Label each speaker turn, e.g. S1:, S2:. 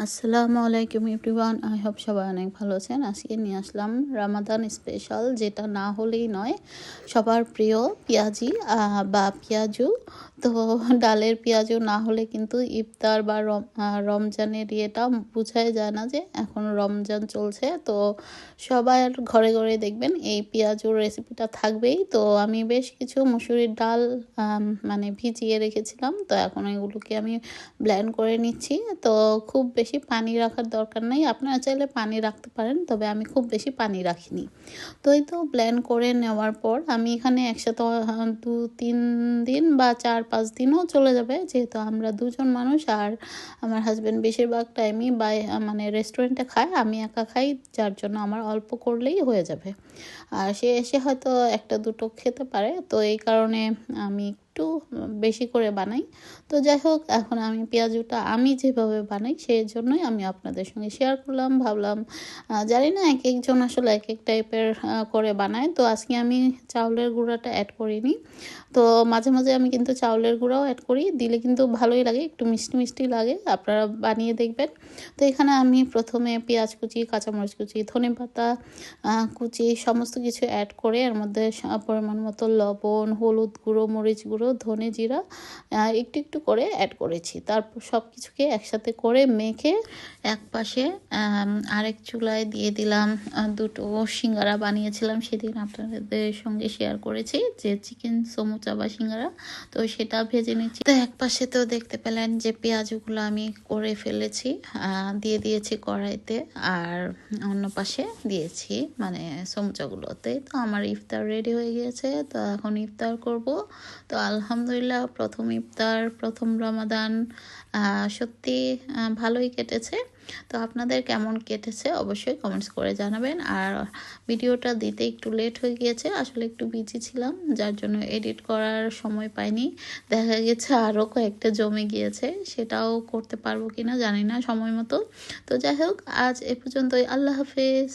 S1: আসসালামু আলাইকুম everyone, I hope সবাই অনেক ভালো আছেন। আজকে নিয়ে আসলাম রামাদান স্পেশাল, যেটা না হলেই নয়, সবার প্রিয় পেঁয়াজি বা পেঁয়াজু। তো ডালের পেঁয়াজু না হলে কিন্তু ইফতার বা রমজানের ইয়েটা বোঝাই যায় না যে এখন রমজান চলছে। তো সবার ঘরে ঘরে দেখবেন এই পেঁয়াজুর রেসিপিটা থাকবেই। তো আমি বেশ কিছু মুসুরির ডাল মানে ভিজিয়ে রেখেছিলাম, তো এখন এগুলোকে আমি ব্লেন্ড করে নিচ্ছি। তো খুব বেশি পানি রাখার দরকার নেই, আপনারা চাইলে পানি রাখতে পারেন, তবে আমি খুব বেশি পানি রাখিনি। তো এই তো ব্লেন্ড করে নেওয়ার পর আমি এখানে একসাথে 2-3 দিন বা 4-5 দিনও চলে যাবে, যেহেতু আমরা দুজন মানুষ আর আমার হাজব্যান্ড বেশিরভাগ টাইমই মানে রেস্টুরেন্টে খায়, আমি একা খাই, যার জন্য আমার অল্প করলেই হয়ে যাবে। আর সে এসে হয়তো একটা দুটো খেতে পারে, তো এই কারণে আমি একটু বেশি করে বানাই। তো যাই হোক, এখন আমি পেঁয়াজুটা আমি যেভাবে বানাই সেই জন্যই আমি আপনাদের সঙ্গে শেয়ার করলাম। ভাবলাম জানি না, এক একজন আসলে এক এক টাইপের করে বানায়। তো আজকে আমি চাউলের গুঁড়াটা অ্যাড করিনি। তো মাঝে মাঝে আমি কিন্তু চাউলের গুঁড়াও অ্যাড করি, দিলে কিন্তু ভালোই লাগে, একটু মিষ্টি মিষ্টি লাগে, আপনারা বানিয়ে দেখবেন। তো এখানে আমি প্রথমে পেঁয়াজ কুচি, কাঁচামরিচ কুচি, ধনেপাতা কুচি সমস্ত কিছু অ্যাড করে এর মধ্যে পরিমাণ মতো লবণ, হলুদ গুঁড়ো, মরিচ গুঁড়ো, ধনে জিরা একটু একটু করে অ্যাড করেছি। তারপর সব কিছুকে একসাথে করে মেখে এক পাশে আরেক চুলায় দিয়ে দিলাম। দুটো সিঙ্গারা বানিয়েছিলাম সেদিন, আপনাদের সঙ্গে শেয়ার করেছি, যে চিকেন সমুচা বা সিঙ্গারা, তো সেটা ভেজে নিচ্ছি। তো এক পাশে তো দেখতে পেলেন যে পেঁয়াজগুলো আমি করে ফেলেছি, দিয়ে দিয়েছি কড়াইতে, আর অন্য পাশে দিয়েছি মানে সমুচাগুলোতে। তো আমার ইফতার রেডি হয়ে গিয়েছে, তো এখন ইফতার করব। তো আলহামদুলিল্লাহ, প্রথম ইফতার, প্রথম রমাদান সত্যি ভালোই কেটেছে। তো আপনাদের কেমন কেটেছে অবশ্যই কমেন্টস করে জানাবেন। আর ভিডিওটা দিতে একটু লেট হয়ে গিয়েছে, আসলে একটু বিজি ছিলাম, যার জন্য এডিট করার সময় পাইনি। দেখা গেছে আরও কয়েকটা জমে গিয়েছে, সেটাও করতে পারবো কিনা জানি না সময় মতো। তো যাই হোক, আজ এ পর্যন্তই। আল্লাহ হাফেজ।